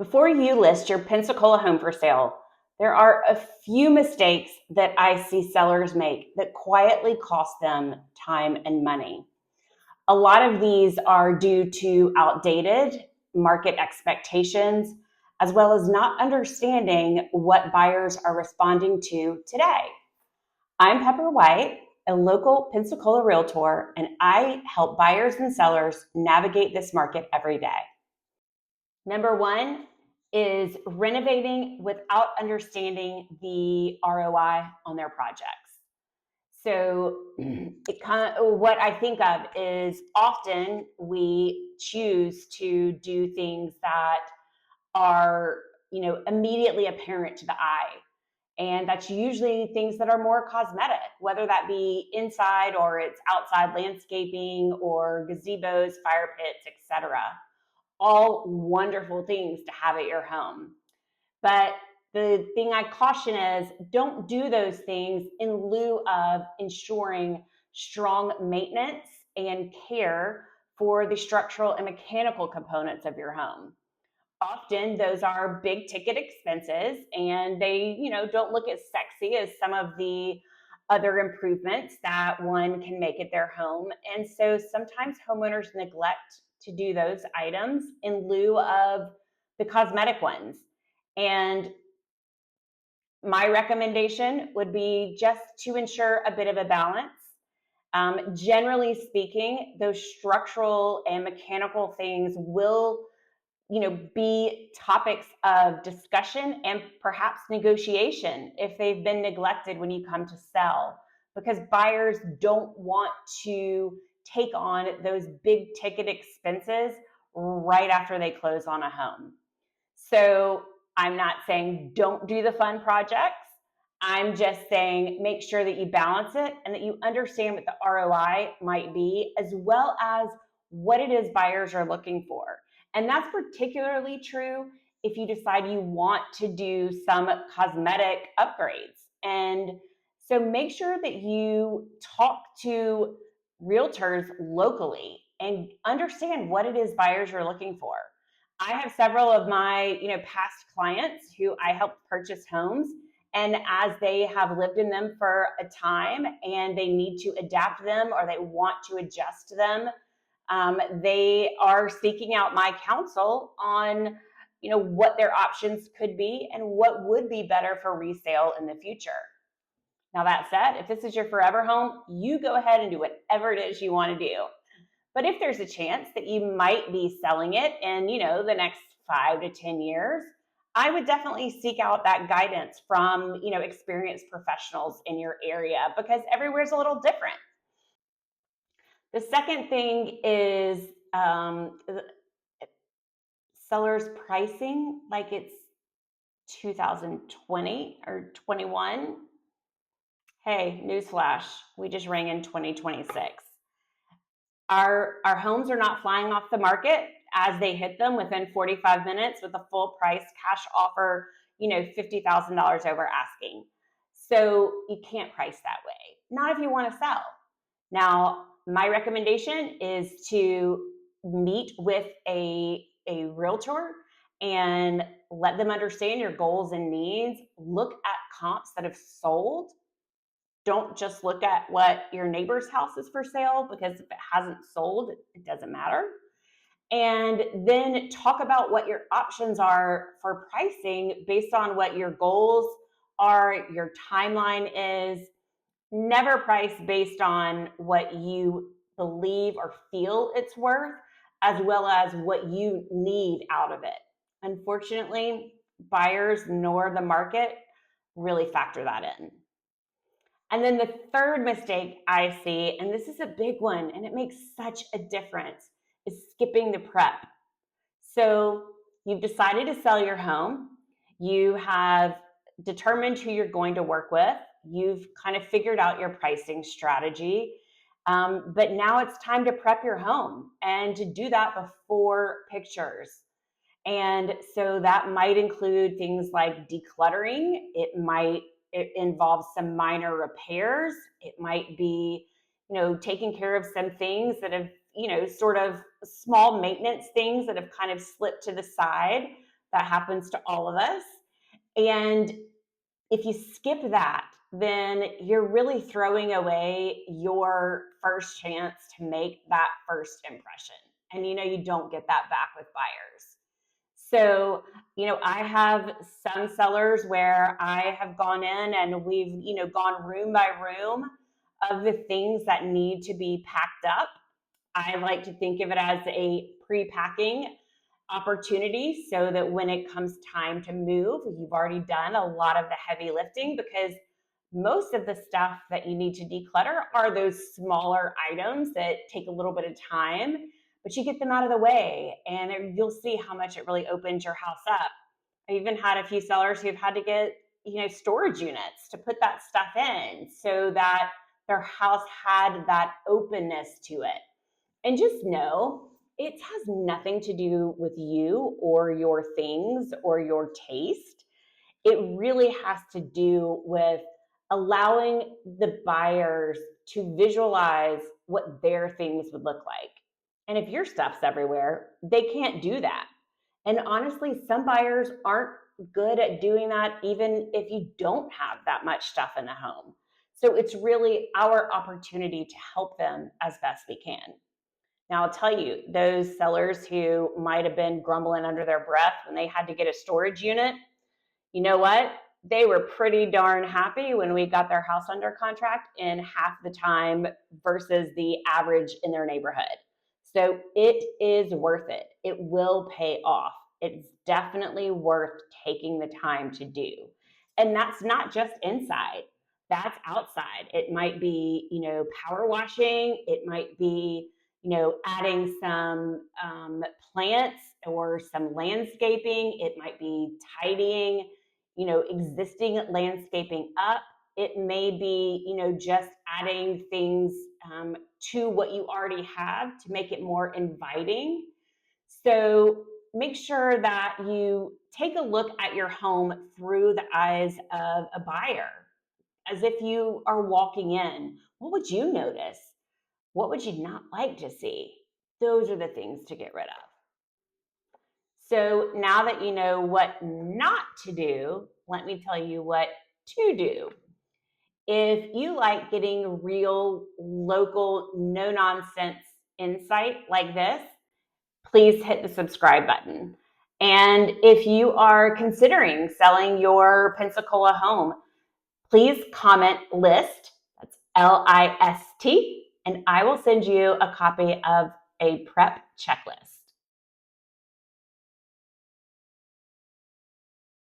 Before you list your Pensacola home for sale, there are a few mistakes that I see sellers make that quietly cost them time and money. A lot of these are due to outdated market expectations, as well as not understanding what buyers are responding to today. I'm Pepper White, a local Pensacola realtor, and I help buyers and sellers navigate this market every day. Number one is renovating without understanding the ROI on their projects. So what I think of is often we choose to do things that are, immediately apparent to the eye. And that's usually things that are more cosmetic, whether that be inside or it's outside landscaping or gazebos, fire pits, etc. All wonderful things to have at your home. But the thing I caution is don't do those things in lieu of ensuring strong maintenance and care for the structural and mechanical components of your home. Often those are big ticket expenses and they, don't look as sexy as some of the other improvements that one can make at their home. And so sometimes homeowners neglect to do those items in lieu of the cosmetic ones. And my recommendation would be just to ensure a bit of a balance. Generally speaking, those structural and mechanical things will be topics of discussion and perhaps negotiation if they've been neglected when you come to sell, because buyers don't want to take on those big ticket expenses right after they close on a home. So I'm not saying don't do the fun projects. I'm just saying make sure that you balance it and that you understand what the ROI might be, as well as what it is buyers are looking for. And that's particularly true if you decide you want to do some cosmetic upgrades. And so make sure that you talk to realtors locally and understand what it is buyers are looking for. I have several of my, past clients who I helped purchase homes, and as they have lived in them for a time and they need to adapt them or they want to adjust them, they are seeking out my counsel on, what their options could be and what would be better for resale in the future. Now, that said, if this is your forever home, you go ahead and do whatever it is you want to do. But if there's a chance that you might be selling it in, the next 5 to 10 years, I would definitely seek out that guidance from, experienced professionals in your area, because everywhere's a little different. The second thing is sellers pricing like it's 2020 or 21. Hey, newsflash, we just rang in 2026. Our homes are not flying off the market as they hit them within 45 minutes with a full price cash offer, $50,000 over asking. So you can't price that way. Not if you want to sell. Now, my recommendation is to meet with a realtor and let them understand your goals and needs. Look at comps that have sold. Don't just look at what your neighbor's house is for sale, because if it hasn't sold, it doesn't matter. And then talk about what your options are for pricing based on what your goals are, your timeline is. Never price based on what you believe or feel it's worth, as well as what you need out of it. Unfortunately, buyers nor the market really factor that in. And then the third mistake I see, and this is a big one, and it makes such a difference, is skipping the prep. So you've decided to sell your home. You have determined who you're going to work with. You've kind of figured out your pricing strategy. But now it's time to prep your home, and to do that before pictures. And so that might include things like decluttering. It involves some minor repairs. It might be, taking care of some things that have, sort of small maintenance things that have kind of slipped to the side. That happens to all of us. And if you skip that, then you're really throwing away your first chance to make that first impression. And you don't get that back with buyers. So, I have some sellers where I have gone in and we've, gone room by room of the things that need to be packed up. I like to think of it as a pre-packing opportunity so that when it comes time to move, you've already done a lot of the heavy lifting, because most of the stuff that you need to declutter are those smaller items that take a little bit of time, but you get them out of the way and you'll see how much it really opens your house up. I even had a few sellers who've had to get, storage units to put that stuff in so that their house had that openness to it. And just know it has nothing to do with you or your things or your taste. It really has to do with allowing the buyers to visualize what their things would look like. And if your stuff's everywhere, they can't do that. And honestly, some buyers aren't good at doing that, even if you don't have that much stuff in the home. So it's really our opportunity to help them as best we can. Now, I'll tell you, those sellers who might have been grumbling under their breath when they had to get a storage unit, you know what? They were pretty darn happy when we got their house under contract in half the time versus the average in their neighborhood. So it is worth it. It will pay off. It's definitely worth taking the time to do. And that's not just inside, that's outside. It might be, power washing, it might be, adding some plants or some landscaping, it might be tidying, existing landscaping up. It may be, just adding things to what you already have to make it more inviting. So make sure that you take a look at your home through the eyes of a buyer, as if you are walking in. What would you notice? What would you not like to see? Those are the things to get rid of. So now that you know what not to do, let me tell you what to do. If you like getting real, local, no nonsense insight like this, please hit the subscribe button. And if you are considering selling your Pensacola home, please comment list, that's LIST, and I will send you a copy of a prep checklist.